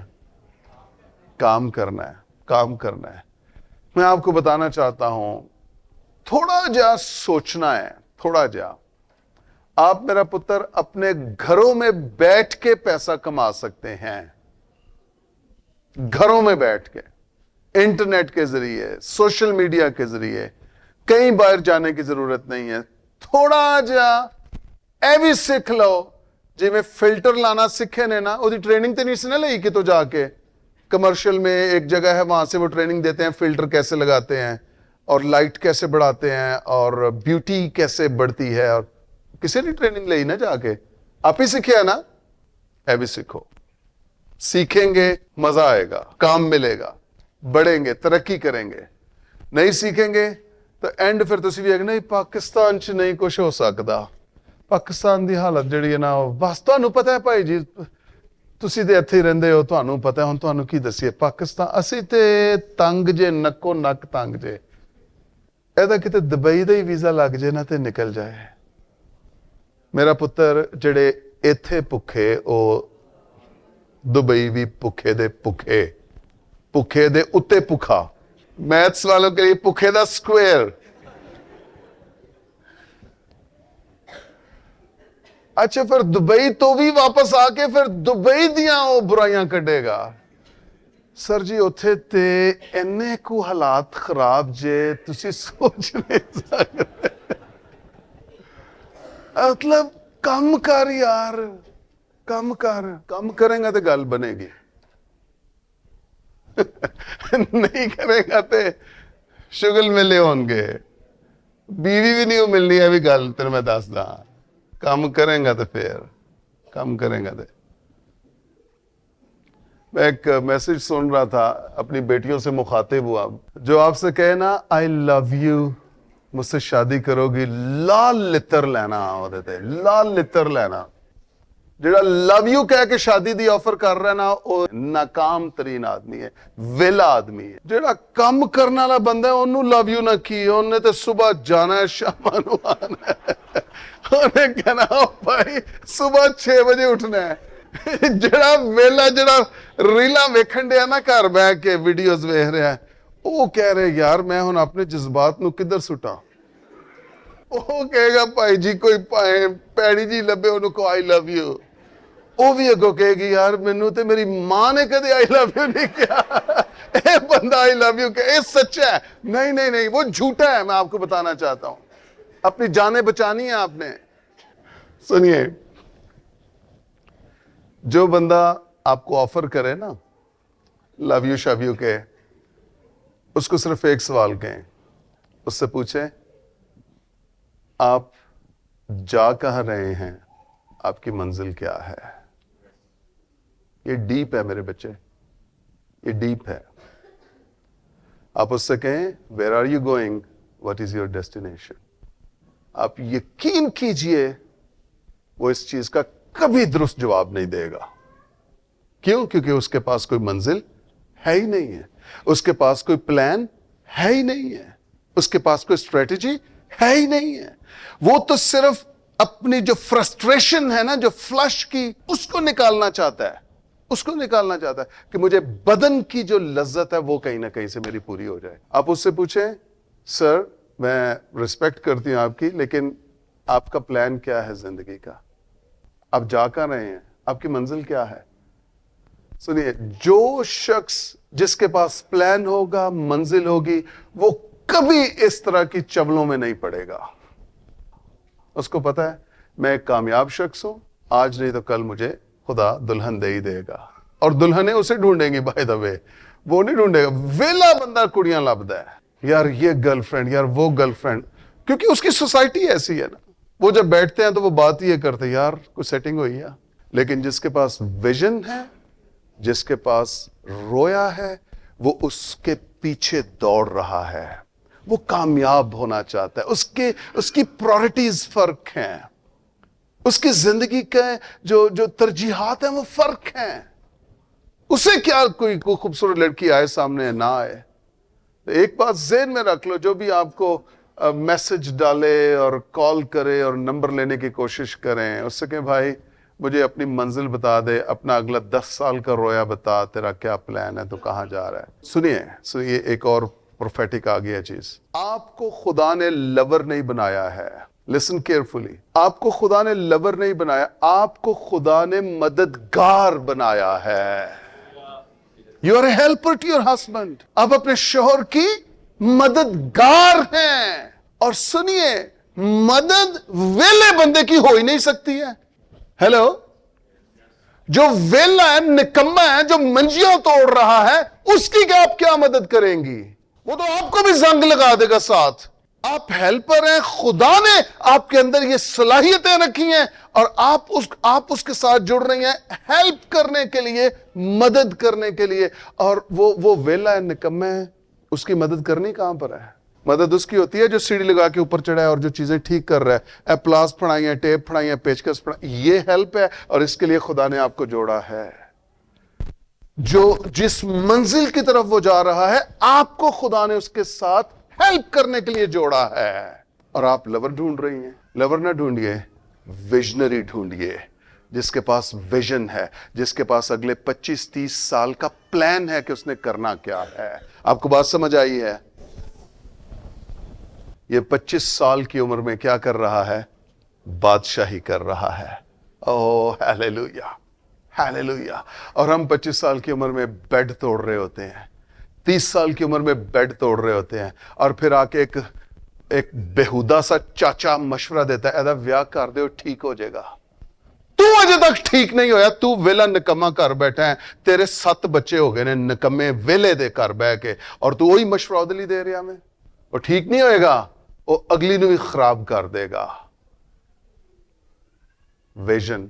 کام کرنا ہے، کام کرنا ہے۔ میں آپ کو بتانا چاہتا ہوں، تھوڑا جا سوچنا ہے، تھوڑا جا۔ آپ میرا پتر اپنے گھروں میں بیٹھ کے پیسہ کما سکتے ہیں، گھروں میں بیٹھ کے، انٹرنیٹ کے ذریعے، سوشل میڈیا کے ذریعے، کہیں باہر جانے کی ضرورت نہیں ہے۔ تھوڑا جا اے بھی سکھ لو، جی میں فلٹر لانا سکھے نے نا، وہ دی ٹریننگ تے نہیں سی نہ لئی کہ تو جا کے کمرشل میں ایک جگہ ہے وہاں سے وہ ٹریننگ دیتے ہیں، فلٹر کیسے لگاتے ہیں اور لائٹ کیسے بڑھاتے ہیں اور بیوٹی کیسے بڑھتی ہے، اور کسی نے ٹریننگ لئی نا جا کے، آپ ہی سیکھے نا، اے بھی سیکھو، سیکھیں گے مزہ آئے گا، کام ملے گا، بڑھیں گے، ترقی کریں گے۔ نہیں سیکھیں گے تو اینڈ پھر تسی بھی نہیں پاکستان چ نہیں کچھ ہو سکتا، پاکستان دی حالت جڑی ہے نا بس تانوں پتہ ہے بھائی جی، تسی تے اتھے ہی رہندے ہو، تانوں پتہ ہے، ہن تانوں کی دسیے پاکستان اسی تے تنگ جے، نکو نک تنگ جے، ایدا کتے دبئی دا ہی ویزا لگ جائے نا تے نکل جائے۔ میرا پتر جڑے ایتھے پکھے او دبئی بھی پکھے دے پکھے، پکھے دے اتے پکھا، میتھس والوں کے لیے پکھے دا سکوئر۔ اچھا پھر دبئی تو بھی واپس آ کے پھر دبئی دیاں وہ برائیاں کڈے گا۔ سر جی اتھے تے اینے کو حالات خراب جے تسی سوچ نہیں سکتے، مطلب کم کر یار، کم کر، کم کریں گا تو گل بنے گی، نہیں کریں گا تو شغل ملے ہون گے، بیوی بھی نہیں ملنی ہے بھی گل تین میں دسدا کام کریں گا تو پھر کام کریں گا تو میں ایک میسج سن رہا تھا اپنی بیٹیوں سے مخاطب ہوا جو آپ سے کہے نا آئی لو یو مجھ سے شادی کرو گی لال لتر لینا ہوتے لال لتر لینا جڑا لو یو کہہ کے شادی دی آفر کر رہا ہے نا وہ ناکام ترین آدمی ہے ویلا آدمی ہے جڑا کم کرنے والا بندہ ہے انہوں لو یو نہ کی انہیں تو صبح جانا ہے شام نو آنا ہے انہیں کہنا بھائی صبح 6 بجے اٹھنا ہے جڑا ویلا جڑا ریلا ویکھن دیا نا گھر بہ کے ویڈیوز ویکھ رہا ہے وہ کہہ رہے یار میں ہن اپنے جذبات نو کدھر سٹا وہ کہے گا بھائی جی کوئی پیڑی جی لبے انہوں کو آئی لو یو وہ بھی اگو کہے گی یار مینوں تے میری ماں نے کدے آئی لو یو نہیں کیا اے بندہ آئی لو یو کہ اے سچا ہے نہیں وہ جھوٹا ہے میں آپ کو بتانا چاہتا ہوں اپنی جانیں بچانی ہے آپ نے سنیے جو بندہ آپ کو آفر کرے نا لو یو شو یو کہ اس کو صرف ایک سوال کہیں اس سے پوچھیں آپ جا کہاں رہے ہیں آپ کی منزل کیا ہے یہ ڈیپ ہے میرے بچے یہ ڈیپ ہے آپ اس سے کہیں where are you going what is your destination آپ یقین کیجئے وہ اس چیز کا کبھی درست جواب نہیں دے گا کیوں کیونکہ اس کے پاس کوئی منزل ہے ہی نہیں ہے اس کے پاس کوئی پلان ہے ہی نہیں ہے اس کے پاس کوئی اسٹریٹجی ہے ہی نہیں ہے وہ تو صرف اپنی جو فرسٹریشن ہے نا جو فلش کی اس کو نکالنا چاہتا ہے کہ مجھے بدن کی جو لذت ہے وہ کہیں نہ کہیں سے میری پوری ہو جائے آپ اس سے پوچھیں سر میں ریسپیکٹ کرتی ہوں آپ کی لیکن آپ کا پلان کیا ہے زندگی کا آپ جا کہاں رہے ہیں آپ کی منزل کیا ہے سنیے جو شخص جس کے پاس پلان ہوگا منزل ہوگی وہ کبھی اس طرح کی چولوں میں نہیں پڑے گا اس کو پتا ہے میں ایک کامیاب شخص ہوں آج نہیں تو کل مجھے خدا دلہن دے ہی دے گا اور دلہنیں اسے ڈھونڈیں گی بائی دا وے وہ نہیں ڈھونڈے گا ویلا بندہ کڑیاں لبدا ہے یار یہ گرل فرینڈ یار وہ گرل فرینڈ کیونکہ اس کی سوسائٹی ایسی ہے نا وہ جب بیٹھتے ہیں تو وہ بات یہ کرتے یار کوئی سیٹنگ ہوئی ہے لیکن جس کے پاس ویژن ہے جس کے پاس رویا ہے وہ اس کے پیچھے دوڑ رہا ہے وہ کامیاب ہونا چاہتا ہے اس کی پرائورٹیز فرق ہیں اس کی زندگی کے جو ترجیحات ہیں وہ فرق ہیں اسے کیا کوئی خوبصورت لڑکی آئے سامنے نہ آئے ایک بات ذہن میں رکھ لو جو بھی آپ کو میسج ڈالے اور کال کرے اور نمبر لینے کی کوشش کریں اس سے کہ بھائی مجھے اپنی منزل بتا دے اپنا اگلا 10 سال کا رویا بتا تیرا کیا پلان ہے تو کہاں جا رہا ہے سنیے ایک اور پروفیٹک آ گیا چیز آپ کو خدا نے لور نہیں بنایا ہے لسن کیئرفلی آپ کو خدا نے لور نہیں بنایا آپ کو خدا نے مددگار بنایا ہے you are a helper to your husband آپ اپنے شوہر کی مددگار ہیں اور سنیے مدد ویلے بندے کی ہو ہی نہیں سکتی ہے ہیلو جو ویلا ہے نکما ہے جو منجیاں توڑ رہا ہے اس کی آپ کیا مدد کریں گی وہ تو آپ کو بھی زنگ لگا دے گا ساتھ آپ ہیلپر ہیں خدا نے آپ کے اندر یہ صلاحیتیں رکھی ہیں اور آپ اس کے ساتھ جڑ رہی ہیں ہیلپ کرنے کے لیے مدد کرنے کے لیے اور وہ ویلا ہے نکما ہے اس کی مدد کرنی کہاں پر ہے مدد اس کی ہوتی ہے جو سیڑھی لگا کے اوپر چڑھا ہے اور جو چیزیں ٹھیک کر رہا ہے پلاس پھڑائی ہیں ٹیپ پھڑائی ہیں پیچکس پھڑائی یہ ہیلپ ہے اور اس کے لیے خدا نے آپ کو جوڑا ہے جو جس منزل کی طرف وہ جا رہا ہے آپ کو خدا نے اس کے ساتھ ہیلپ کرنے کے لیے جوڑا ہے اور آپ لور ڈھونڈ رہی ہیں لور نہ ڈھونڈیے ویژنری ڈھونڈیے جس کے پاس ویژن ہے جس کے پاس اگلے 25-30 سال کا پلان ہے کہ اس نے کرنا کیا ہے آپ کو بات سمجھ آئی ہے یہ 25 سال کی عمر میں کیا کر رہا ہے بادشاہی کر رہا ہے اوہ ہیلیلویا ہیلیلویا اور ہم 25 سال کی عمر میں بیڈ توڑ رہے ہوتے ہیں 30 سال کی عمر میں بیڈ توڑ رہے ہوتے ہیں اور پھر آ کے ایک بےہودہ سا چاچا مشورہ دیتا ہے ایدا ویاہ کر دے ٹھیک ہو جائے گا تو اجے تک ٹھیک نہیں ہویا تو ویلا نکما کر بیٹھا ہے تیرے 7 بچے ہو گئے نے نکمے ویلے دے کر بہ کے اور تو وہی مشورہ دلی دے رہا میں وہ ٹھیک نہیں ہوئے گا ਉਹ ਅਗਲੀ ਨੂੰ ਵੀ ਖਰਾਬ ਕਰ ਦੇਗਾ। ਵਿਜ਼ਨ,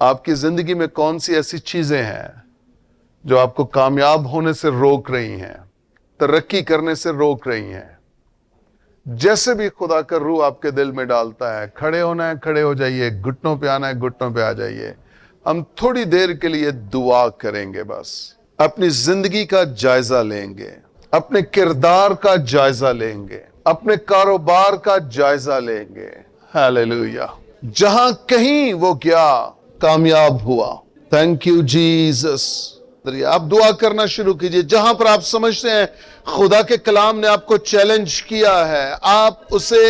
آپ کی زندگی میں کون سی ایسی چیزیں ہیں جو آپ کو کامیاب ہونے سے روک رہی ہیں, ترقی کرنے سے روک رہی ہیں؟ جیسے بھی خدا کا روح آپ کے دل میں ڈالتا ہے, کھڑے ہونا ہے کھڑے ہو جائیے, گھٹنوں پہ آنا ہے گھٹنوں پہ آ جائیے. ہم تھوڑی دیر کے لیے دعا کریں گے, بس اپنی زندگی کا جائزہ لیں گے, اپنے کردار کا جائزہ لیں گے, اپنے کاروبار کا جائزہ لیں گے. ہاللیلویہ. جہاں کہیں وہ گیا کامیاب ہوا. Thank you Jesus. آپ دعا کرنا شروع کیجئے. جہاں پر آپ سمجھتے ہیں خدا کے کلام نے آپ کو چیلنج کیا ہے, آپ اسے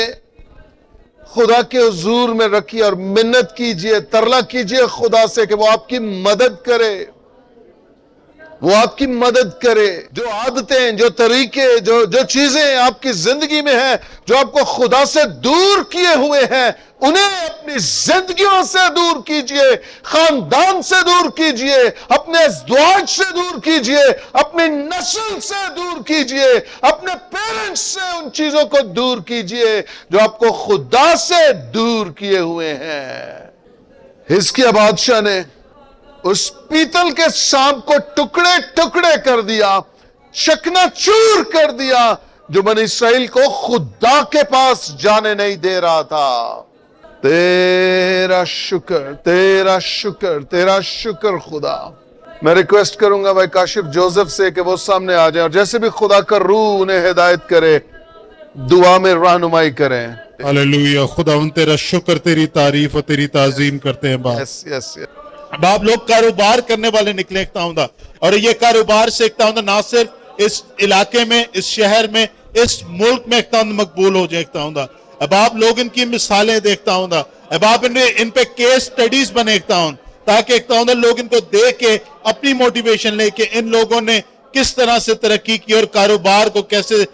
خدا کے حضور میں رکھیے اور منت کیجئے, ترلا کیجئے خدا سے کہ وہ آپ کی مدد کرے, وہ آپ کی مدد کرے. جو عادتیں, جو طریقے, جو چیزیں آپ کی زندگی میں ہیں جو آپ کو خدا سے دور کیے ہوئے ہیں, انہیں اپنی زندگیوں سے دور کیجئے, خاندان سے دور کیجئے, اپنے ازدواج سے دور کیجئے, اپنی نسل سے دور کیجئے, اپنے پیرنٹس سے ان چیزوں کو دور کیجئے جو آپ کو خدا سے دور کیے ہوئے ہیں. حزقیہ بادشاہ نے اس پیتل کے سانپ کو ٹکڑے ٹکڑے کر دیا, چکنا چور کر دیا, جو بنی اسرائیل کو خدا کے پاس جانے نہیں دے رہا تھا. تیرا شکر, تیرا شکر, تیرا شکر خدا. میں ریکویسٹ کروں گا بھائی کاشف جوزف سے کہ وہ سامنے آ جائیں اور جیسے بھی خدا کا روح انہیں ہدایت کرے دعا میں رہنمائی کریں. ہاللیلویہ. خداوند تیرا شکر, تیری تعریف اور تیری تعظیم کرتے ہیں باپ. یس یس یس. باپ لوگ کاروبار کرنے والے نکلے ایک تاؤں دا, اور یہ کاروبار سے ایک تاؤں دا نہ صرف اس علاقے میں, اس شہر میں, اس ملک میں ایک تاؤں دا مقبول ہو جائے ایک تاؤں دا. اب آپ لوگ ان کی مثالیں دیکھتا ہوں دا, اب آپ ان پہ کیس سٹڈیز بنے ایک تاؤں, تاکہ ایک تاؤں دا لوگ ان کو دیکھ کے اپنی موٹیویشن لے کے ان لوگوں نے کس طرح سے ترقی کی اور کاروبار کو کیسے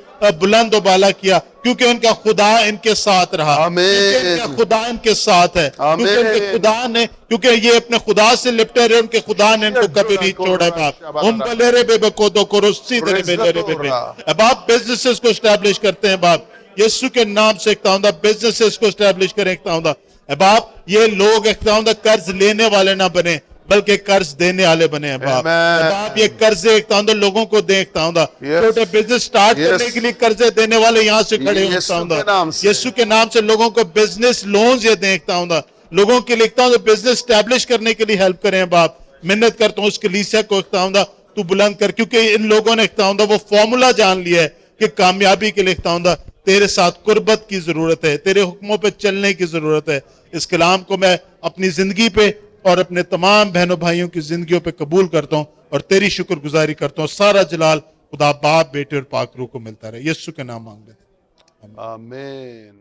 بلند و بالا کیا, کیونکہ ان کا خدا ان کے ساتھ رہا, کیونکہ ان کا خدا ان کے ساتھ ہے, کیونکہ ان کے خدا نے, کیونکہ یہ اپنے خدا سے لپٹے رہے, ان کے خدا نے ان کو کبھی نہیں چھوڑا باپ. ان بلیرے بے بکو دو کرسی دے بلیرے بے بے. اب آپ بزنسز کو اسٹیبلش کرتے ہیں باپ, یسو کے نام سے ایک تاؤں دا بزنسز کو اسٹیبلش کریں ایک تاؤں دا. اب آپ یہ لوگ ایک تاؤں دا قرض لینے والے نہ بنے بلکہ قرض دینے والے بنے ہیں باپ. اب آپ یہ قرضے ایک تاؤں دا لوگوں کو دیں ایک تاؤں دا, چھوٹے بزنس سٹارٹ کرنے کے لیے قرضے دینے والے یہاں سے کھڑے ہوں ایک تاؤں دا. یسو کے نام سے لوگوں کو بزنس لونز یہ دیں ایک تاؤں دا, لوگوں کے لیے ایک تاؤں دا بزنس اسٹیبلش کرنے کے لیے ہیلپ کریں باپ. منت کرتا ہوں اس کلیسیا کو ایک تاؤں دا تو بلند کر, کیونکہ ان لوگوں نے ایک تاؤں دا وہ فارمولا جان لیا ہے کہ کامیابی کے لیے ایک تاؤں دا تیرے ساتھ قربت کی ضرورت ہے, تیرے حکموں پہ چلنے کی ضرورت ہے. اس کلام کو میں اپنی زندگی پہ اور اپنے تمام بہنوں بھائیوں کی زندگیوں پہ قبول کرتا ہوں اور تیری شکر گزاری کرتا ہوں. سارا جلال خدا باپ, بیٹے اور پاک روح کو ملتا رہے. یسوع کے نام مانگ لیتے ہیں. آمین.